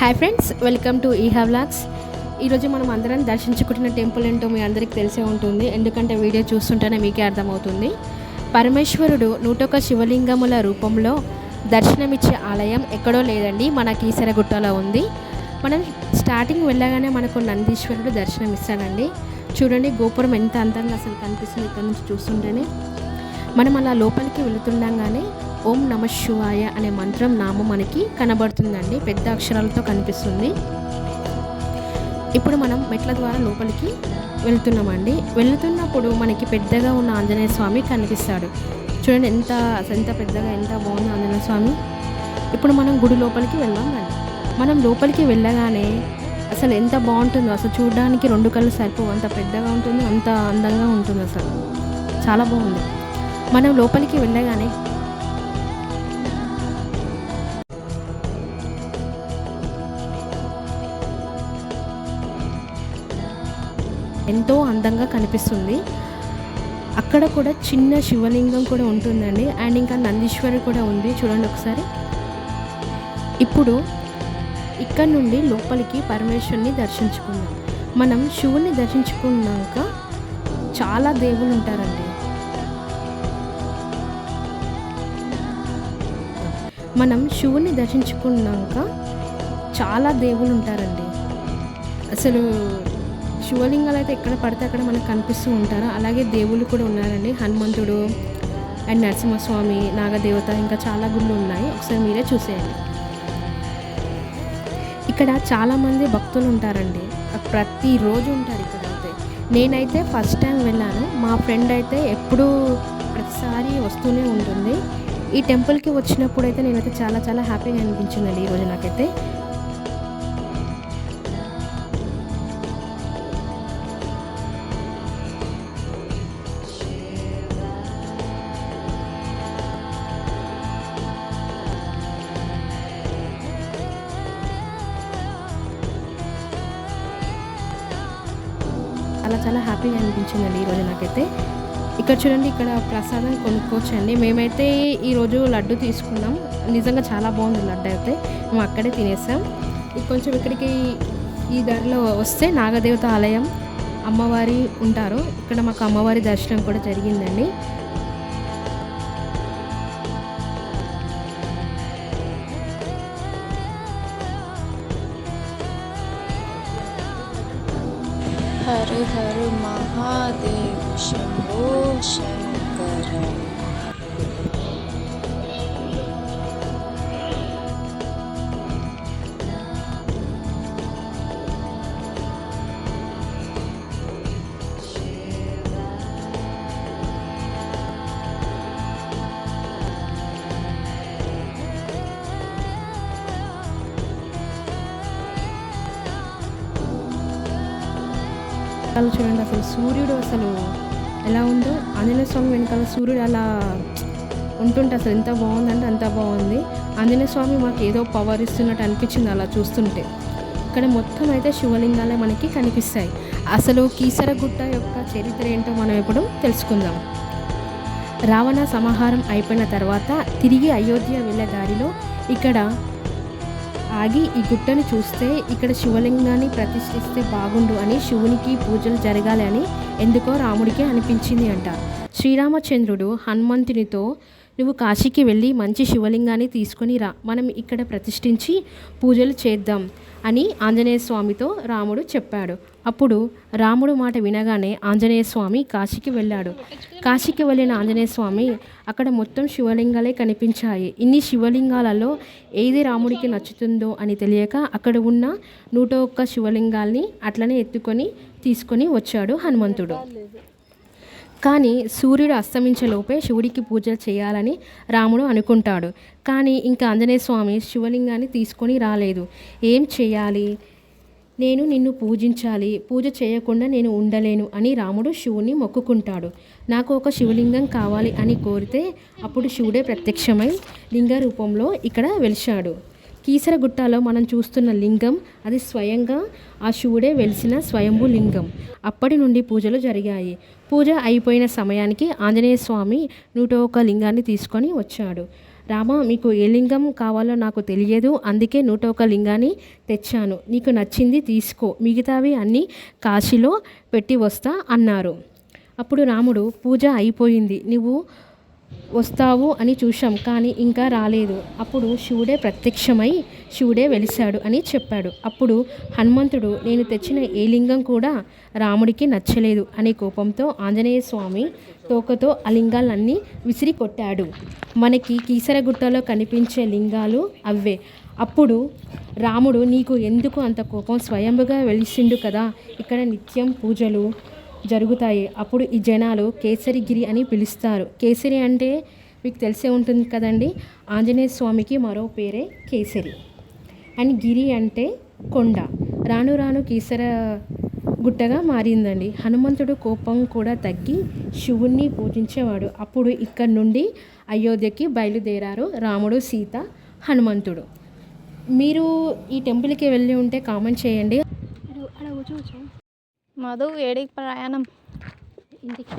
Hi friends, welcome to Eeha vlogs. ఈరోజు మనం అందరం దర్శించుకుంటున్న టెంపుల్ ఏంటో మీ అందరికీ తెలిసే ఉంటుంది, ఎందుకంటే వీడియో చూస్తుంటేనే మీకే అర్థమవుతుంది. పరమేశ్వరుడు 101 శివలింగముల రూపంలో దర్శనమిచ్చే ఆలయం ఎక్కడో లేదండి, మన కీసరగుట్టలో ఉంది. మనం స్టార్టింగ్ వెళ్ళగానే మనకు నందీశ్వరుడు దర్శనం ఇస్తాడండి. చూడండి గోపురం ఎంత అందంగా అసలు కనిపిస్తుంది ఇక్కడ నుంచి చూస్తుంటేనే. మనం అలా లోపలికి వెళుతుండగానే ఓం నమ శివాయ అనే మంత్రం నామం మనకి కనబడుతుందండి, పెద్ద అక్షరాలతో కనిపిస్తుంది. ఇప్పుడు మనం మెట్ల ద్వారా లోపలికి వెళ్తున్నామండి. వెళుతున్నప్పుడు మనకి పెద్దగా ఉన్న ఆంజనేయ స్వామి కనిపిస్తాడు. చూడండి ఎంత పెద్దగా, ఎంత బాగుంది ఆంజనేయ స్వామి. ఇప్పుడు మనం గుడి లోపలికి వెళ్దాం రండి. మనం లోపలికి వెళ్ళగానే అసలు ఎంత బాగుంటుందో, అసలు చూడడానికి 2 కళ్ళు సరిపోవు, అంత పెద్దగా ఉంటుంది, అంత అందంగా ఉంటుంది, అసలు చాలా బాగుంది. మనం లోపలికి వెళ్ళగానే ఎంతో అందంగా కనిపిస్తుంది. అక్కడ కూడా చిన్న శివలింగం కూడా ఉంటుందండి, అండ్ ఇంకా నందీశ్వరి కూడా ఉంది, చూడండి ఒకసారి. ఇప్పుడు ఇక్కడ నుండి లోపలికి పరమేశ్వరుని దర్శించుకుందాం. మనం శివుని దర్శించుకున్నాక చాలా దేవుళ్ళు ఉంటారండి. అసలు శివలింగాలు అయితే ఎక్కడ పడితే అక్కడ మనకు కనిపిస్తూ ఉంటారు. అలాగే దేవుళ్ళు కూడా ఉన్నారండి, హనుమంతుడు అండ్ నరసింహస్వామి, నాగదేవత, ఇంకా చాలా గుళ్ళు ఉన్నాయి. ఒకసారి మీరే చూసేయండి. ఇక్కడ చాలామంది భక్తులు ఉంటారండి, ప్రతిరోజు ఉంటారు ఇక్కడ అయితే. నేనైతే ఫస్ట్ టైం వెళ్ళాను, మా ఫ్రెండ్ అయితే ఎప్పుడూ ప్రతిసారి వస్తూనే ఉంటుంది. ఈ టెంపుల్కి వచ్చినప్పుడు అయితే నేనైతే చాలా చాలా హ్యాపీగా అనిపించిందండి ఈరోజు నాకైతే. చాలా హ్యాపీగా అనిపించిందండి ఈరోజు నాకైతే. ఇక్కడ చూడండి, ఇక్కడ ప్రసాదం కొనుక్కోవచ్చండి. మేమైతే ఈరోజు లడ్డు తీసుకున్నాం, నిజంగా చాలా బాగుంది లడ్డు అయితే. మేము అక్కడే తినేసాం. కొంచెం ఇక్కడికి ఈ దారిలో వస్తే నాగదేవత ఆలయం, అమ్మవారి ఉంటారు. ఇక్కడ మాకు అమ్మవారి దర్శనం కూడా జరిగిందండి. हर हर महादेव शंभो शंकर. చూడండి అసలు సూర్యుడు అసలు ఎలా ఉందో, ఆంజనేయ స్వామి వెనకాల సూర్యుడు అలా ఉంటుంటే అసలు ఎంత బాగుందంటే అంత బాగుంది. ఆంజనేయ స్వామి మాకు ఏదో పవర్ ఇస్తున్నట్టు అనిపించింది అలా చూస్తుంటే. ఇక్కడ మొత్తం అయితే శివలింగాలే మనకి కనిపిస్తాయి. అసలు కీసరగుట్ట యొక్క చరిత్ర ఏంటో మనం ఇప్పుడు తెలుసుకుందాం. రావణ సంహారం అయిపోయిన తర్వాత తిరిగి అయోధ్య వెళ్ళే దారిలో ఇక్కడ ఆగి ఈ గుట్టను చూస్తే ఇక్కడ శివలింగాన్ని ప్రతిష్ఠిస్తే బాగుండు అని, శివునికి పూజలు జరగాలి అని ఎందుకో రాముడికి అనిపించింది అంట. శ్రీరామచంద్రుడు హనుమంతునితో నువ్వు కాశీకి వెళ్ళి మంచి శివలింగాన్ని తీసుకొని రా, మనం ఇక్కడ ప్రతిష్ఠించి పూజలు చేద్దాం అని ఆంజనేయ స్వామితో రాముడు చెప్పాడు. అప్పుడు రాముడు మాట వినగానే ఆంజనేయ స్వామి కాశీకి వెళ్ళాడు. కాశీకి వెళ్ళిన ఆంజనేయ స్వామి అక్కడ మొత్తం శివలింగాలే కనిపించాయి. ఇన్ని శివలింగాలలో ఏది రాముడికి నచ్చుతుందో అని తెలియక అక్కడ ఉన్న 101 శివలింగాల్ని అట్లనే తీసుకొని వచ్చాడు హనుమంతుడు. కానీ సూర్యుడు అస్తమించేలోపే శివుడికి పూజలు చేయాలని రాముడు అనుకుంటాడు. కానీ ఇంకా ఆంజనేయ స్వామి శివలింగాన్ని తీసుకొని రాలేదు. ఏం చేయాలి, నేను నిన్ను పూజించాలి, పూజ చేయకుండా నేను ఉండలేను అని రాముడు శివుని మొక్కుకుంటాడు. నాకు ఒక శివలింగం కావాలి అని కోరితే అప్పుడు శివుడే ప్రత్యక్షమై లింగ రూపంలో ఇక్కడ వెలిశాడు. కీసరగుట్టలో మనం చూస్తున్న లింగం అది స్వయంగా ఆ శివుడే వెలిసిన స్వయంభూ లింగం. అప్పటి నుండి పూజలు జరిగాయి. పూజ అయిపోయిన సమయానికి ఆంజనేయ స్వామి 101 లింగాన్ని తీసుకొని వచ్చాడు. రామ మీకు ఏ లింగం కావాలో నాకు తెలియదు, అందుకే 101 లింగాన్ని తెచ్చాను, నీకు నచ్చింది తీసుకో, మిగతావి అన్నీ కాశీలో పెట్టి వస్తా అన్నారు. అప్పుడు రాముడు పూజ అయిపోయింది, నువ్వు వస్తావు అని చూశాం కానీ ఇంకా రాలేదు. అప్పుడు శివుడే ప్రత్యక్షమై శివుడే వెలిశాడు అని చెప్పాడు. అప్పుడు హనుమంతుడు నేను తెచ్చిన ఏ లింగం కూడా రాముడికి నచ్చలేదు అనే కోపంతో ఆంజనేయ స్వామి తోకతో ఆ లింగాలన్నీ విసిరి కొట్టాడు. మనకి కీసరగుట్టలో కనిపించే లింగాలు అవే. అప్పుడు రాముడు నీకు ఎందుకు అంత కోపం, స్వయంభుగా వెలిసిండు కదా, ఇక్కడ నిత్యం పూజలు జరుగుతాయి. అప్పుడు ఈ జనాలు కేసరిగిరి అని పిలుస్తారు. కేసరి అంటే మీకు తెలిసే ఉంటుంది కదండి, ఆంజనేయ స్వామికి మరో పేరే కేసరి. అండ్ గిరి అంటే కొండ. రాను రాను కీసర గుట్టగా మారిందండి. హనుమంతుడు కోపం కూడా తగ్గి శివుణ్ణి పూజించేవాడు. అప్పుడు ఇక్కడ నుండి అయోధ్యకి బయలుదేరారు రాముడు, సీత, హనుమంతుడు. మీరు ఈ టెంపుల్కి వెళ్ళి ఉంటే కామెంట్ చేయండి. మధు ఏడికి ప్రయాణం? ఇంటికి